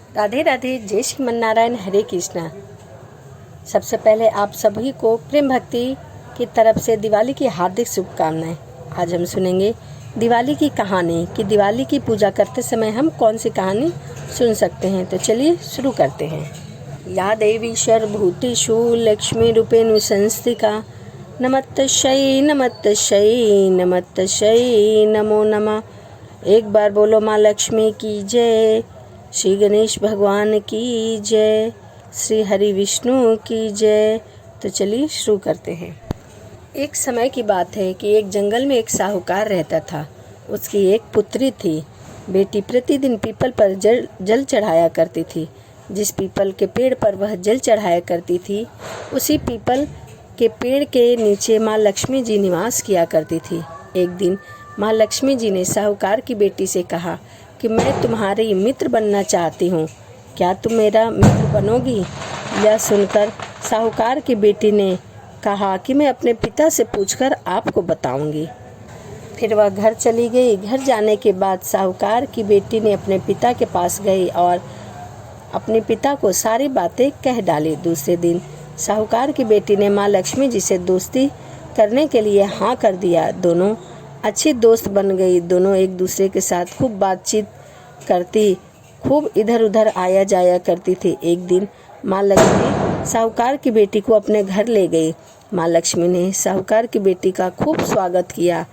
राधे राधे, जय श्रीमन नारायण, हरे कृष्णा। सबसे पहले आप सभी को प्रेम भक्ति की तरफ से दिवाली की हार्दिक शुभकामनाएं। आज हम सुनेंगे दिवाली की कहानी कि दिवाली की पूजा करते समय हम कौन सी कहानी सुन सकते हैं। तो चलिए शुरू करते हैं। या देवी सर्वभूतेषु लक्ष्मी रूपेण संस्थिता नमस्तस्यै नमस्तस्यै नमस्तस्यै नमो नमः। एक बार बोलो माँ लक्ष्मी की जय, श्री गणेश भगवान की जय, श्री हरि विष्णु की जय। तो चलिए शुरू करते हैं। एक समय की बात है कि एक जंगल में एक साहूकार रहता था। उसकी एक पुत्री थी। बेटी प्रतिदिन पीपल पर जल चढ़ाया करती थी। जिस पीपल के पेड़ पर वह जल चढ़ाया करती थी, उसी पीपल के पेड़ के नीचे माँ लक्ष्मी जी निवास किया करती थी। एक दिन माँ लक्ष्मी जी ने साहूकार की बेटी से कहा कि मैं तुम्हारी मित्र बनना चाहती हूँ, क्या तुम मेरा मित्र बनोगी? यह सुनकर साहूकार की बेटी ने कहा कि मैं अपने पिता से पूछकर आपको बताऊंगी। फिर वह घर चली गई। घर जाने के बाद साहूकार की बेटी ने अपने पिता के पास गई और अपने पिता को सारी बातें कह डाली। दूसरे दिन साहूकार की बेटी ने माँ लक्ष्मी जी से दोस्ती करने के लिए हाँ कर दिया। दोनों अच्छी दोस्त बन गई। दोनों एक दूसरे के साथ खूब बातचीत करती, खूब इधर उधर आया जाया करती थी। एक दिन माँ लक्ष्मी साहूकार की बेटी को अपने घर ले गई। माँ लक्ष्मी ने साहूकार की बेटी का खूब स्वागत किया।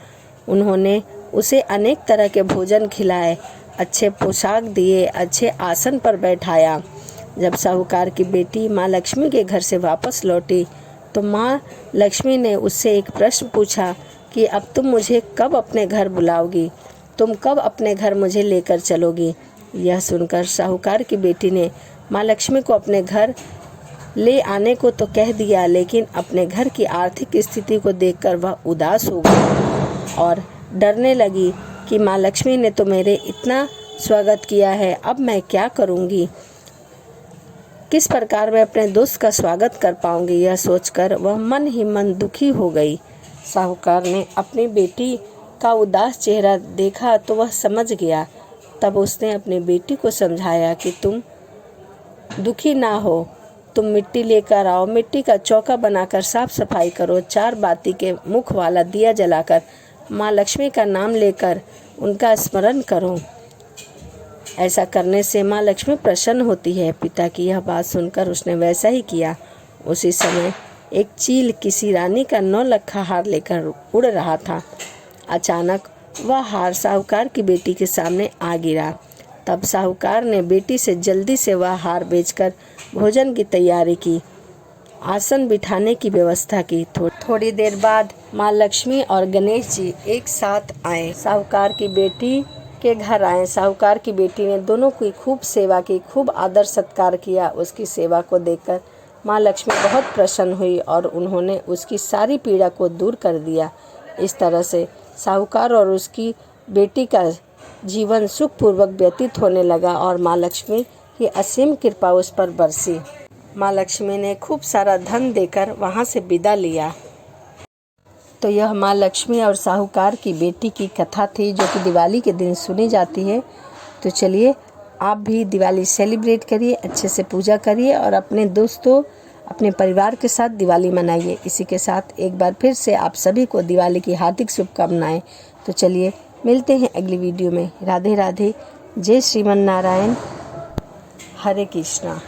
उन्होंने उसे अनेक तरह के भोजन खिलाए, अच्छे पोशाक दिए, अच्छे आसन पर बैठाया। जब साहूकार की बेटी माँ लक्ष्मी के घर से वापस लौटी तो माँ लक्ष्मी ने उससे एक प्रश्न पूछा कि अब तुम मुझे कब अपने घर बुलाओगी? तुम कब अपने घर मुझे लेकर चलोगी? यह सुनकर साहूकार की बेटी ने माँ लक्ष्मी को अपने घर ले आने को तो कह दिया, लेकिन अपने घर की आर्थिक स्थिति को देखकर वह उदास हो गई और डरने लगी कि माँ लक्ष्मी ने तो मेरे इतना स्वागत किया है, अब मैं क्या करूँगी? किस प्रकार मैं अपने दोस्त का स्वागत कर पाऊँगी? यह सोचकर वह मन ही मन दुखी हो गई। साहूकार ने अपनी बेटी का उदास चेहरा देखा तो वह समझ गया। तब उसने अपनी बेटी को समझाया कि तुम दुखी ना हो, तुम मिट्टी लेकर आओ, मिट्टी का चौका बनाकर साफ सफाई करो, 4 बाती के मुख वाला दिया जलाकर माँ लक्ष्मी का नाम लेकर उनका स्मरण करो। ऐसा करने से माँ लक्ष्मी प्रसन्न होती है। पिता की यह बात सुनकर उसने वैसा ही किया। उसी समय एक चील किसी रानी का 9 लखा हार लेकर उड़ रहा था। अचानक वह हार साहूकार की बेटी के सामने आ गिरा। तब साहूकार ने बेटी से जल्दी से वह हार बेचकर भोजन की तैयारी की, आसन बिठाने की व्यवस्था की। थोड़ी देर बाद माँ लक्ष्मी और गणेश जी एक साथ आए, साहूकार की बेटी के घर आए। साहूकार की बेटी ने दोनों की खूब सेवा की, खूब आदर सत्कार किया। उसकी सेवा को देखकर माँ लक्ष्मी बहुत प्रसन्न हुई और उन्होंने उसकी सारी पीड़ा को दूर कर दिया। इस तरह से साहूकार और उसकी बेटी का जीवन सुखपूर्वक व्यतीत होने लगा और माँ लक्ष्मी की असीम कृपा उस पर बरसी। माँ लक्ष्मी ने खूब सारा धन देकर वहाँ से विदा लिया। तो यह माँ लक्ष्मी और साहूकार की बेटी की कथा थी, जो कि दिवाली के दिन सुनी जाती है। तो चलिए आप भी दिवाली सेलिब्रेट करिए, अच्छे से पूजा करिए और अपने दोस्तों, अपने परिवार के साथ दिवाली मनाइए। इसी के साथ एक बार फिर से आप सभी को दिवाली की हार्दिक शुभकामनाएं। तो चलिए मिलते हैं अगली वीडियो में। राधे राधे, जय श्रीमन नारायण, हरे कृष्णा।